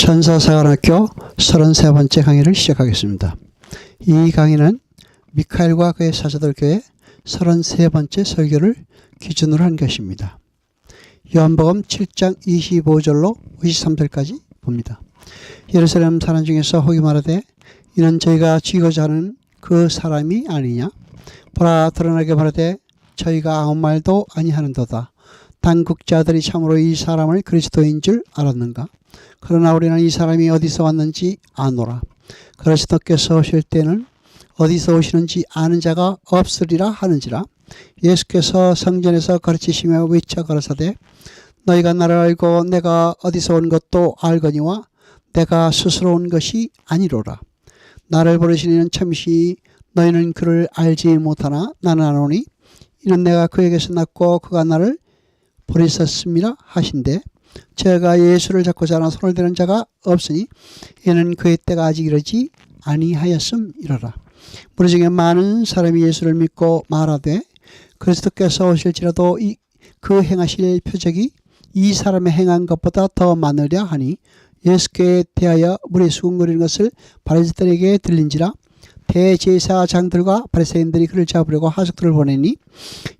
천사사관학교 33번째 강의를 시작하겠습니다. 이 강의는 미카엘과 그의 사자들 교회 33번째 설교를 기준으로 한 것입니다. 요한복음 7장 25절로 53절까지 봅니다. 예루살렘 사람 중에서 혹이 말하되 이는 저희가 죽이고자 하는 그 사람이 아니냐. 보라 드러나게 말하되 저희가 아무 말도 아니하는도다. 당국자들이 참으로 이 사람을 그리스도인 줄 알았는가. 그러나 우리는 이 사람이 어디서 왔는지 아노라. 그리스도께서 오실 때는 어디서 오시는지 아는 자가 없으리라 하는지라. 예수께서 성전에서 가르치시며 외쳐 가라사대 너희가 나를 알고 내가 어디서 온 것도 알거니와 내가 스스로 온 것이 아니로라. 나를 부르신 이는 참이시 너희는 그를 알지 못하나 나는 아노니 이는 내가 그에게서 났고 그가 나를 보내셨음이라 하신대. 제가 예수를 잡고자 하나 손을 대는 자가 없으니 이는 그의 때가 아직 이르지 아니하였음이로라. 우리 중에 많은 사람이 예수를 믿고 말하되 그리스도께서 오실지라도 그 행하실 표적이 이 사람의 행한 것보다 더 많으랴 하니 예수께 대하여 물에 수군거리는 것을 바리새인들에게 들린지라. 대제사장들과 바리새인들이 그를 잡으려고 하석들을 보내니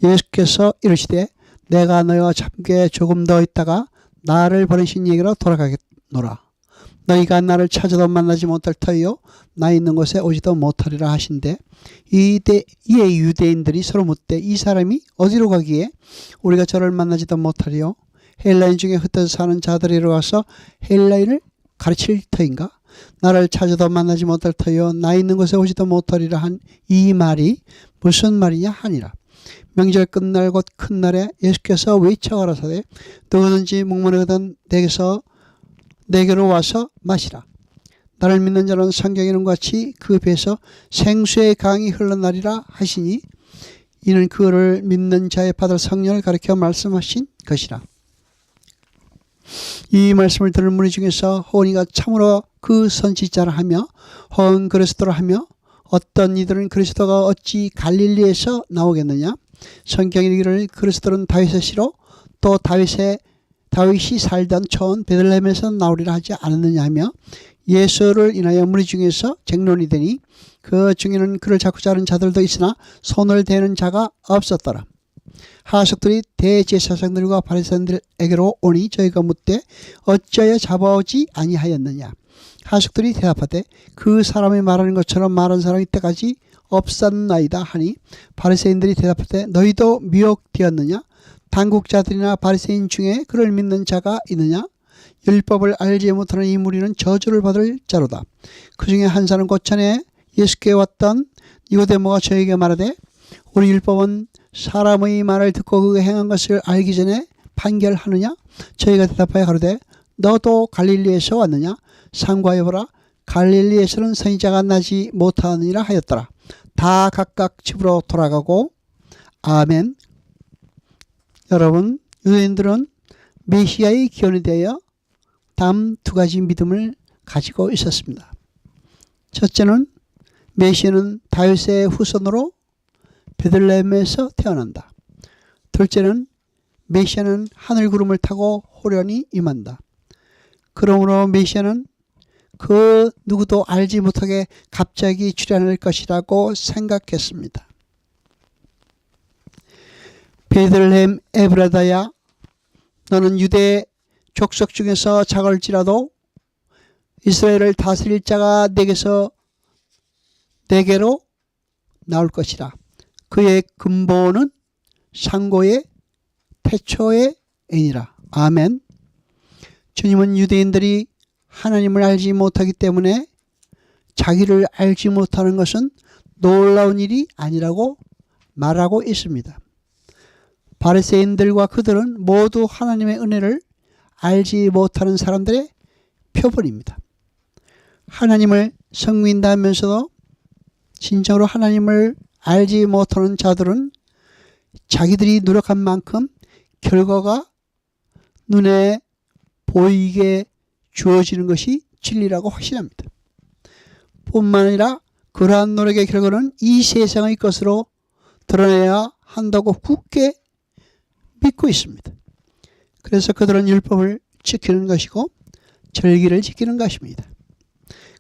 예수께서 이르시되 내가 너희와 함께 조금 더 있다가 나를 보내신 얘기로 돌아가겠노라. 너희가 나를 찾아도 만나지 못할 터이요 나 있는 곳에 오지도 못하리라 하신대. 이에 유대인들이 서로 묻되 이 사람이 어디로 가기에 우리가 저를 만나지도 못하리요. 헬라인 중에 흩어져 사는 자들이로 와서 헬라인을 가르칠 터인가. 나를 찾아도 만나지 못할 터이요 나 있는 곳에 오지도 못하리라 한 이 말이 무슨 말이냐 하니라. 명절 끝날 곧 큰 날에 예수께서 외쳐 가라사대 누구든지 목마르거든 내게로 와서 마시라. 나를 믿는 자는 성경에 있는 것 같이 그 배에서 생수의 강이 흘러나리라 하시니 이는 그를 믿는 자의 받을 성령을 가리켜 말씀하신 것이라. 이 말씀을 들은 무리 중에서 호은이가 참으로 그 선지자라 하며 혹은 그리스도라 하며 어떤 이들은 그리스도가 어찌 갈릴리에서 나오겠느냐. 성경에 이르기를 그리스도는 다윗의 씨로 또 다윗이 살던 초원 베들레헴에서 나오리라 하지 않았느냐 하며 예수를 인하여 무리 중에서 쟁론이 되니 그 중에는 그를 잡고자 하는 자들도 있으나 손을 대는 자가 없었더라. 하석들이 대제사장들과 바리새인들에게로 오니 저희가 묻되 어찌하여 잡아오지 아니하였느냐. 하석들이 대답하되 그 사람이 말하는 것처럼 말한 사람이 이때까지 없었나이다 하니 바리새인들이 대답하되 너희도 미혹되었느냐. 당국자들이나 바리새인 중에 그를 믿는 자가 있느냐. 율법을 알지 못하는 이 무리는 저주를 받을 자로다. 그 중에 한 사람 곧 전에 예수께 왔던 니고데모가 저에게 말하되 우리 율법은 사람의 말을 듣고 그가 행한 것을 알기 전에 판결하느냐. 저희가 대답하여 가로되 너도 갈릴리에서 왔느냐. 상관하여 보라 갈릴리에서는 선지자가 나지 못하느니라 하였더라. 다 각각 집으로 돌아가고 아멘. 여러분, 유대인들은 메시아의 기원이 되어 다음 두 가지 믿음을 가지고 있었습니다. 첫째는 메시아는 다윗의 후손으로 베들레헴에서 태어난다. 둘째는 메시아는 하늘 구름을 타고 호련히 임한다. 그러므로 메시아는 그 누구도 알지 못하게 갑자기 출현할 것이라고 생각했습니다. 베들레헴 에브라다야 너는 유대 족속 중에서 작을지라도 이스라엘을 다스릴 자가 내게로 나올 것이라. 그의 근본은 상고의 태초의 애니라. 아멘. 주님은 유대인들이 하나님을 알지 못하기 때문에 자기를 알지 못하는 것은 놀라운 일이 아니라고 말하고 있습니다. 바리새인들과 그들은 모두 하나님의 은혜를 알지 못하는 사람들의 표본입니다. 하나님을 성민다 하면서도 진정으로 하나님을 알지 못하는 자들은 자기들이 노력한 만큼 결과가 눈에 보이게 주어지는 것이 진리라고 확신합니다. 뿐만 아니라 그러한 노력의 결과는 이 세상의 것으로 드러내야 한다고 굳게 믿고 있습니다. 그래서 그들은 율법을 지키는 것이고 절기를 지키는 것입니다.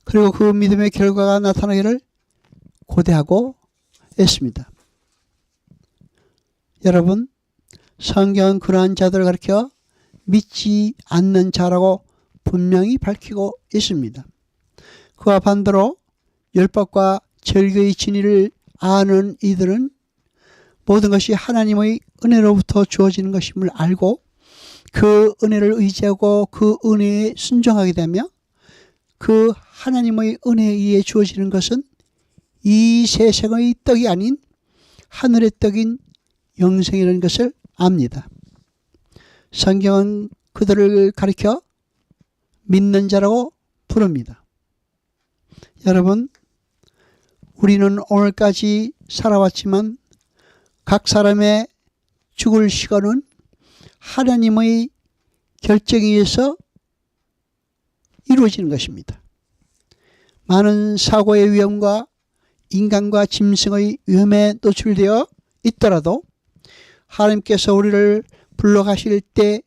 그리고 그 믿음의 결과가 나타나기를 고대하고 있습니다. 여러분, 성경은 그러한 자들을 가리켜 믿지 않는 자라고 분명히 밝히고 있습니다. 그와 반대로 율법과 절기의 진리를 아는 이들은 모든 것이 하나님의 은혜로부터 주어지는 것임을 알고 그 은혜를 의지하고 그 은혜에 순종하게 되며 그 하나님의 은혜에 의해 주어지는 것은 이 세상의 떡이 아닌 하늘의 떡인 영생이라는 것을 압니다. 성경은 그들을 가리켜 믿는 자라고 부릅니다. 여러분, 우리는 오늘까지 살아왔지만 각 사람의 죽을 시간은 하나님의 결정에 의해서 이루어지는 것입니다. 많은 사고의 위험과 인간과 짐승의 위험에 노출되어 있더라도 하나님께서 우리를 불러가실 때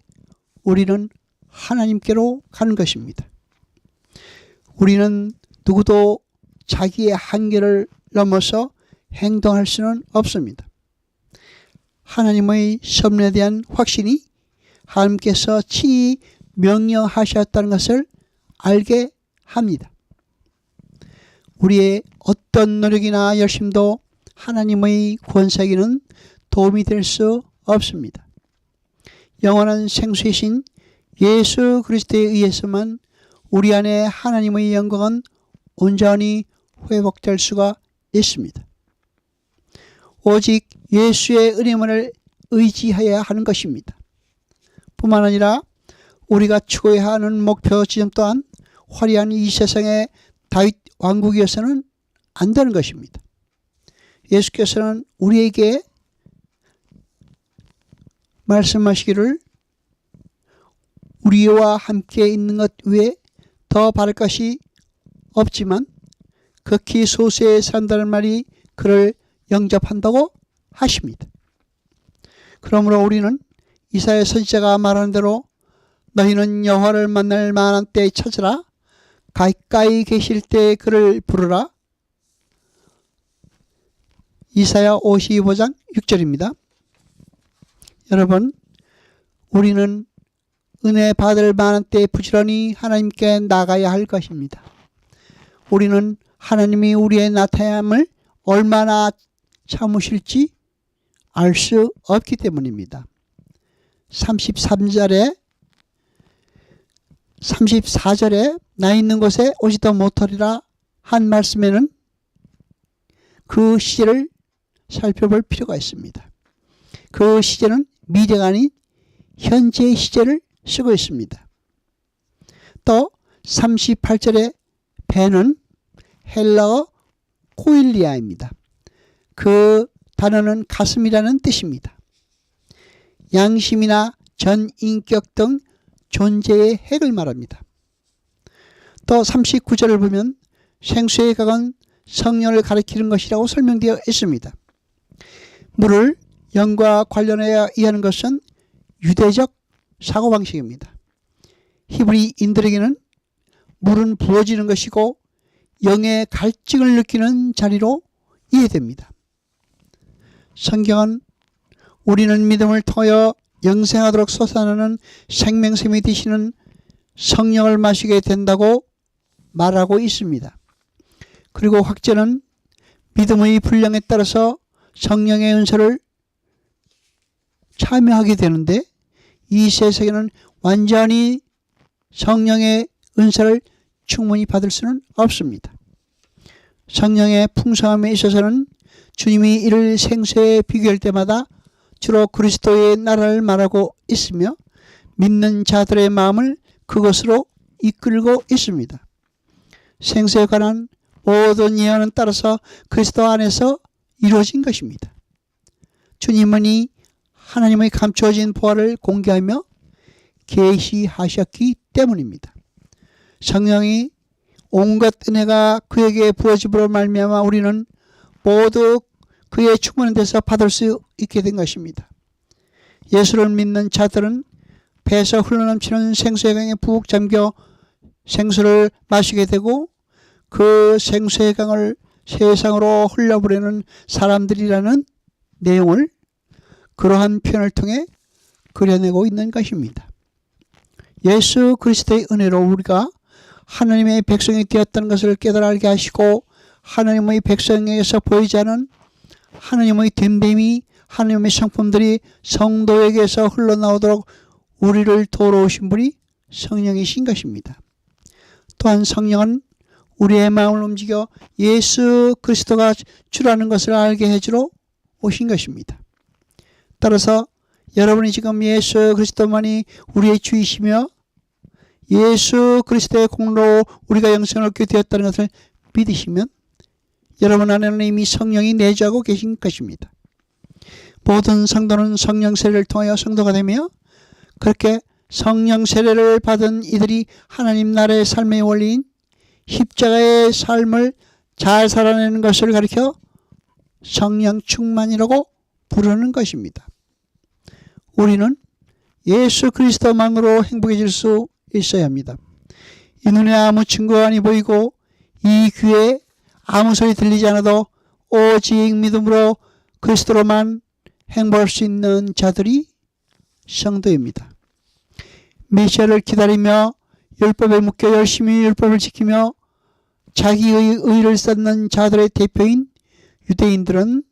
우리는 하나님께로 가는 것입니다. 우리는 누구도 자기의 한계를 넘어서 행동할 수는 없습니다. 하나님의 섭리에 대한 확신이 하나님께서 친히 명령하셨다는 것을 알게 합니다. 우리의 어떤 노력이나 열심도 하나님의 권세에는 도움이 될 수 없습니다. 영원한 생수이신 예수 그리스도에 의해서만 우리 안에 하나님의 영광은 온전히 회복될 수가 있습니다. 오직 예수의 은혜만을 의지해야 하는 것입니다. 뿐만 아니라 우리가 추구해야 하는 목표 지점 또한 화려한 이 세상의 다윗 왕국이어서는 안 되는 것입니다. 예수께서는 우리에게 말씀하시기를 우리와 함께 있는 것 외에 더 바랄 것이 없지만 극히 소수에 산다는 말이 그를 영접한다고 하십니다. 그러므로 우리는 이사야 선지자가 말하는 대로 너희는 여호와를 만날 만한 때에 찾으라. 가까이 계실 때에 그를 부르라. 이사야 55장 6절입니다. 여러분, 우리는 은혜 받을 만한 때에 부지런히 하나님께 나가야 할 것입니다. 우리는 하나님이 우리의 나타남을 얼마나 참으실지 알 수 없기 때문입니다. 34절에 나 있는 곳에 오지도 못하리라 한 말씀에는 그 시제를 살펴볼 필요가 있습니다. 그 시제는 미래가 아닌 현재의 시제를 쓰고 있습니다. 또 38절의 배는 헬라어 코일리아입니다. 그 단어는 가슴이라는 뜻입니다. 양심이나 전인격 등 존재의 핵을 말합니다. 또 39절을 보면 생수의 각은 성령을 가리키는 것이라고 설명되어 있습니다. 물을 영과 관련하여 이해하는 것은 유대적 사고방식입니다. 히브리인들에게는 물은 부어지는 것이고 영의 갈증을 느끼는 자리로 이해됩니다. 성경은 우리는 믿음을 통하여 영생하도록 솟아나는 생명샘이 되시는 성령을 마시게 된다고 말하고 있습니다. 그리고 학자는 믿음의 분량에 따라서 성령의 은사를 참여하게 되는데 이 세상에는 완전히 성령의 은사를 충분히 받을 수는 없습니다. 성령의 풍성함에 있어서는 주님이 이를 생수에 비교할 때마다 주로 그리스도의 나라를 말하고 있으며 믿는 자들의 마음을 그것으로 이끌고 있습니다. 생수에 관한 모든 예언은 따라서 그리스도 안에서 이루어진 것입니다. 주님은 이 하나님의 감추어진 보화를 공개하며 계시하셨기 때문입니다. 성령이 온갖 은혜가 그에게 부어짐으로 말미암아 우리는 모두 그의 충만한 데서 받을 수 있게 된 것입니다. 예수를 믿는 자들은 배에서 흘러넘치는 생수의 강에 푹 잠겨 생수를 마시게 되고 그 생수의 강을 세상으로 흘려보내는 사람들이라는 내용을 그러한 표현을 통해 그려내고 있는 것입니다. 예수 그리스도의 은혜로 우리가 하나님의 백성이 되었다는 것을 깨달아 알게 하시고 하나님의 백성에게서 보이지 않은 하나님의 됨됨이 하나님의 성품들이 성도에게서 흘러나오도록 우리를 도우러오신 분이 성령이신 것입니다. 또한 성령은 우리의 마음을 움직여 예수 그리스도가 주라는 것을 알게 해주러 오신 것입니다. 따라서 여러분이 지금 예수 그리스도만이 우리의 주이시며 예수 그리스도의 공로로 우리가 영생을 얻게 되었다는 것을 믿으시면 여러분 안에는 이미 성령이 내주하고 계신 것입니다. 모든 성도는 성령 세례를 통하여 성도가 되며 그렇게 성령 세례를 받은 이들이 하나님 나라의 삶의 원리인 십자가의 삶을 잘 살아내는 것을 가리켜 성령 충만이라고 부르는 것입니다. 우리는 예수 그리스도만으로 행복해질 수 있어야 합니다. 이 눈에 아무 증거가 아니 보이고 이 귀에 아무 소리 들리지 않아도 오직 믿음으로 그리스도로만 행복할 수 있는 자들이 성도입니다. 메시아를 기다리며 율법에 묶여 열심히 율법을 지키며 자기의 의를 쌓는 자들의 대표인 유대인들은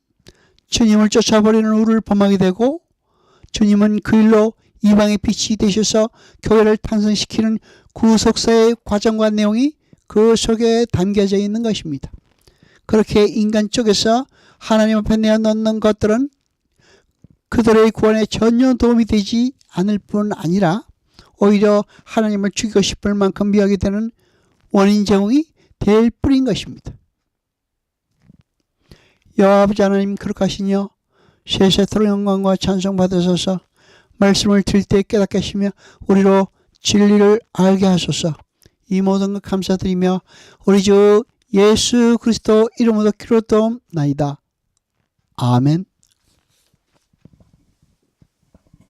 주님을 쫓아버리는 우를 범하게 되고 주님은 그 일로 이방의 빛이 되셔서 교회를 탄생시키는 구속사의 과정과 내용이 그 속에 담겨져 있는 것입니다. 그렇게 인간 쪽에서 하나님 앞에 내어놓는 것들은 그들의 구원에 전혀 도움이 되지 않을 뿐 아니라 오히려 하나님을 죽이고 싶을 만큼 미하게 되는 원인 제공이 될 뿐인 것입니다. 여호와 아버지 하나님 거룩하시며 세세토록 영광과 찬송 받으소서. 말씀을 들을 때 깨닫게 하시며 우리로 진리를 알게 하소서. 이 모든 것 감사드리며 우리 주 예수 그리스도 이름으로 기도하옵나이다. 아멘.